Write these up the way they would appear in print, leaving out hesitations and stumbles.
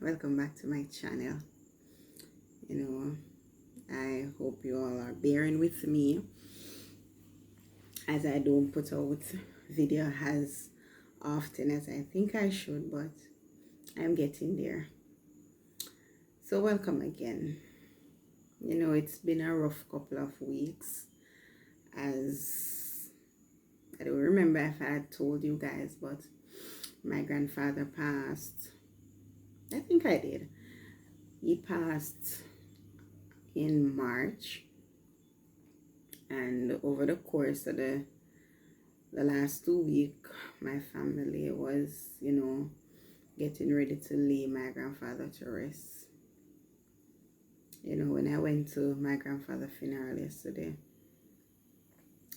welcome back to my channel. I hope you all are bearing with me as I don't put out video as often as I think I should, but I'm getting there. So welcome again. It's been a rough couple of weeks, as I don't remember if I had told you guys, but my grandfather passed. I think I did. He passed in March, and over the course of the last 2 weeks, my family was getting ready to lay my grandfather to rest. When I went to my grandfather's funeral yesterday,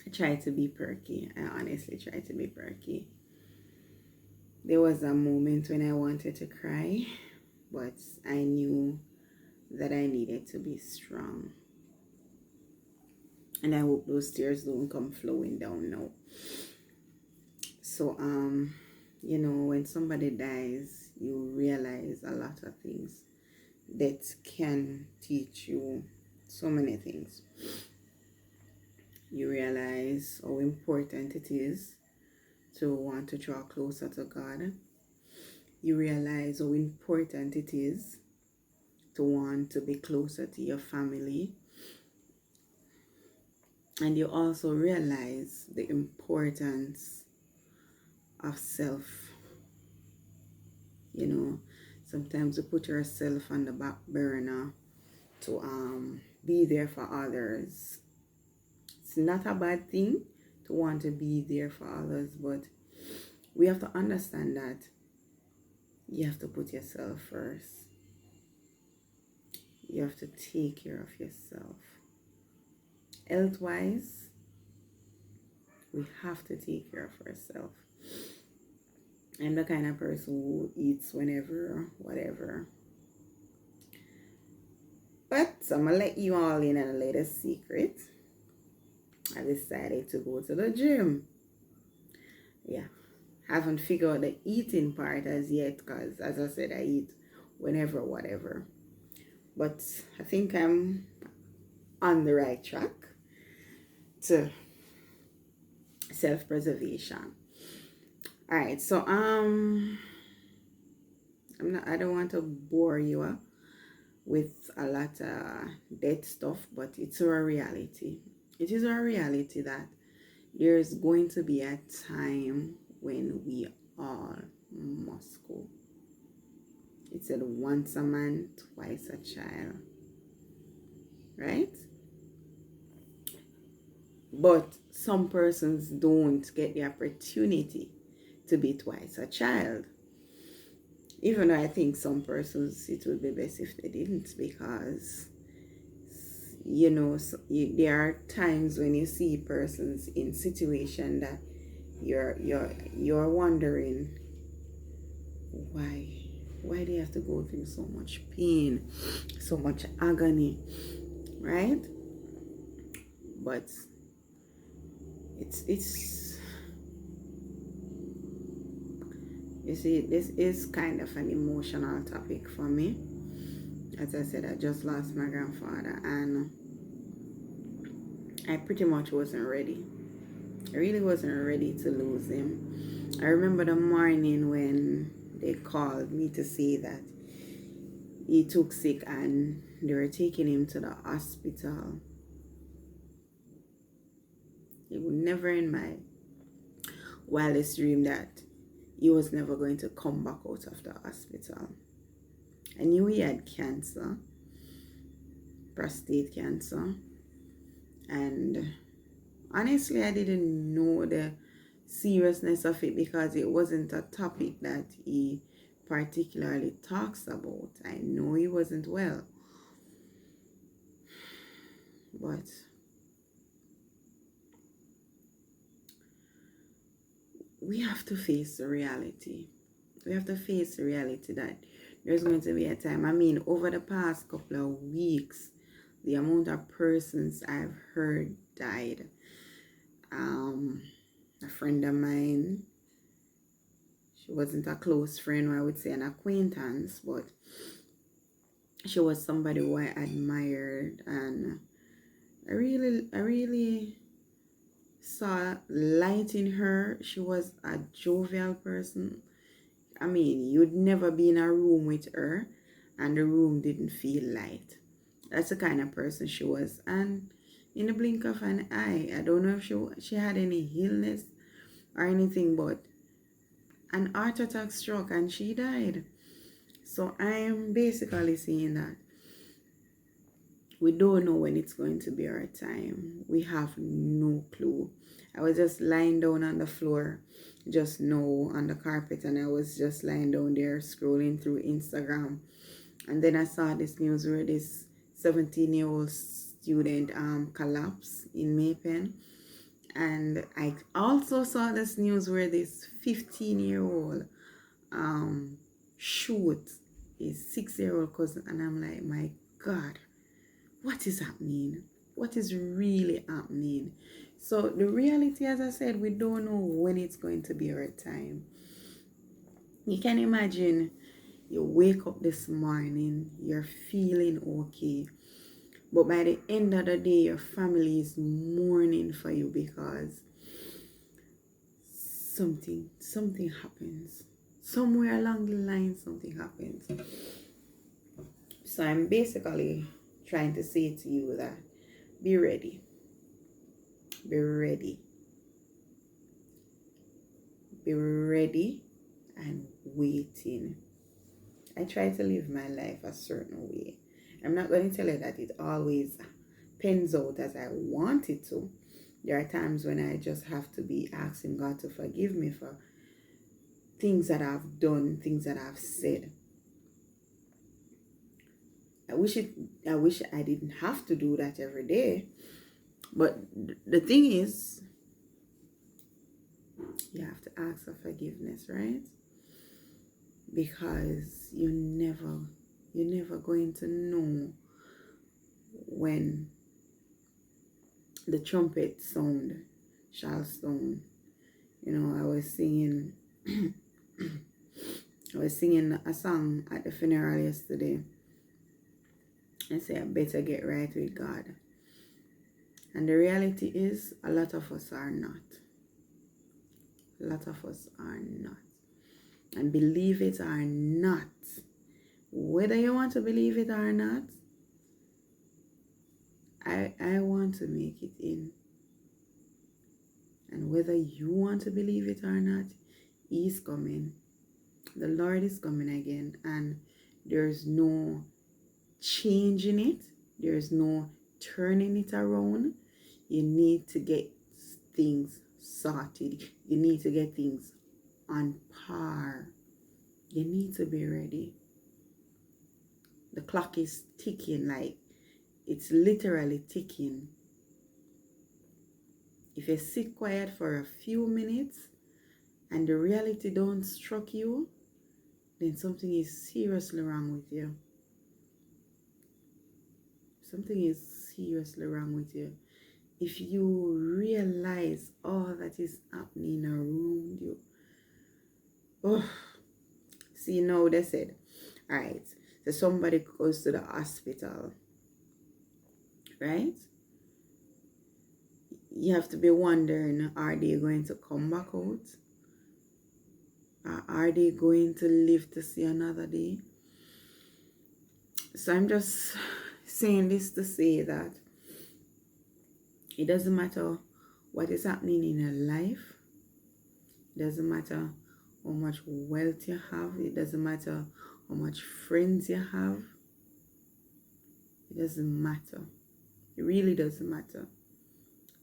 I tried to be perky. I honestly tried to be perky. There was a moment when I wanted to cry, but I knew that I needed to be strong. And I hope those tears don't come flowing down now. So, when somebody dies, you realize a lot of things that can teach you so many things. You realize how important it is to want to draw closer to God. You realize how important it is to want to be closer to your family. And you also realize the importance of self. Sometimes you put yourself on the back burner to be there for others. It's not a bad thing to want to be there for others, but we have to understand that you have to put yourself first. You have to take care of yourself. Health-wise, we have to take care of ourselves. I'm the kind of person who eats whenever, whatever. But I'm going to let you all in on a little secret. I decided to go to the gym. Yeah. Haven't figured out the eating part as yet, because as I said, I eat whenever, whatever. But I think I'm on the right track to self-preservation. All right, so I don't want to bore you with a lot of dead stuff, but it's a reality. It is a reality that there's going to be a time when we all must go. It said once a man, twice a child, right? But some persons don't get the opportunity to be twice a child. Even though I think some persons, it would be best if they didn't, because there are times when you see persons in situation that you're wondering why they have to go through so much pain, so much agony, right? But it's you see, this is kind of an emotional topic for me. As I said, I just lost my grandfather, and I pretty much wasn't ready. I really wasn't ready to lose him. I remember the morning when they called me to say that he took sick and they were taking him to the hospital. It would never in my wildest dream that he was never going to come back out of the hospital. I knew he had cancer, prostate cancer, and honestly, I didn't know the seriousness of it because it wasn't a topic that he particularly talks about. I know he wasn't well, but we have to face the reality. We have to face the reality that there's going to be a time. I mean, over the past couple of weeks, the amount of persons I've heard died. A friend of mine, She wasn't a close friend, or I would say an acquaintance, but she was somebody who I admired, and I really saw light in her. She was a jovial person. I mean, you'd never be in a room with her and the room didn't feel light. That's the kind of person she was. And in the blink of an eye, I don't know if she had any illness or anything, but an heart attack struck and she died. So I am basically saying that we don't know when it's going to be our time. We have no clue. I was just lying down on the floor, just no on the carpet, and I was just lying down there scrolling through Instagram. And then I saw this news where this 17-year-old student collapsed in Maypen. And I also saw this news where this 15-year-old shoot his 6-year-old cousin. And I'm like, my God, what is happening? What is really happening? So the reality, as I said, we don't know when it's going to be our time. You can imagine you wake up this morning, you're feeling okay, but by the end of the day, your family is mourning for you because something happens. Somewhere along the line, something happens. So I'm basically trying to say to you that be ready. Be ready. Be ready and waiting. I try to live my life a certain way. I'm not going to tell you that it always pans out as I want it to. There are times when I just have to be asking God to forgive me for things that I've done, things that I've said. I wish I didn't have to do that every day. But the thing is, you have to ask for forgiveness, right? Because you're never going to know when the trumpet sound shall sound. You know, I was singing a song at the funeral yesterday. I say I better get right with God. And the reality is, a lot of us are not. A lot of us are not. And believe it or not, whether you want to believe it or not, I want to make it in. And whether you want to believe it or not, He's coming. The Lord is coming again. And there's no changing it. There's no turning it around. You need to get things sorted. You need to get things on par. You need to be ready. The clock is ticking, like it's literally ticking. If you sit quiet for a few minutes and the reality don't struck you, then something is seriously wrong with you. Something is seriously wrong with you. If you realize all that is happening around you. Oh, see, now they said, all right, so somebody goes to the hospital, right? You have to be wondering, are they going to come back out? Or are they going to live to see another day? So I'm just saying this to say that it doesn't matter what is happening in your life. It doesn't matter how much wealth you have. It doesn't matter how much friends you have. It doesn't matter. It really doesn't matter.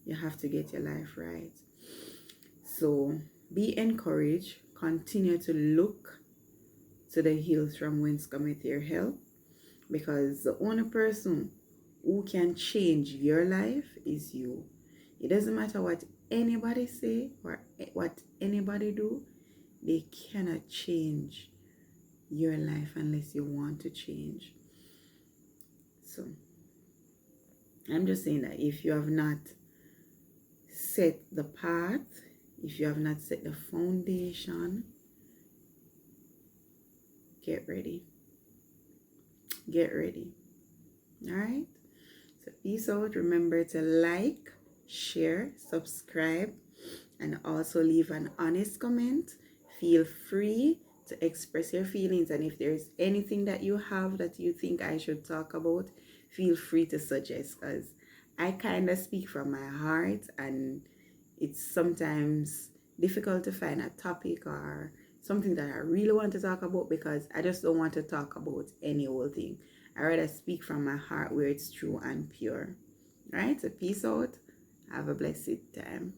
You have to get your life right. So be encouraged. Continue to look to the hills from whence cometh your help. Because the only person who can change your life is you. It doesn't matter what anybody say or what anybody do. They cannot change your life unless you want to change. So I'm just saying that if you have not set the path, if you have not set the foundation, get ready. Get ready. All right. So peace out. Remember to like, share, subscribe, and also leave an honest comment. Feel free to express your feelings, and if there's anything that you have that you think I should talk about, feel free to suggest, because I kind of speak from my heart, and it's sometimes difficult to find a topic or something that I really want to talk about, because I just don't want to talk about any old thing. I rather speak from my heart where it's true and pure. All right, so peace out. Have a blessed time.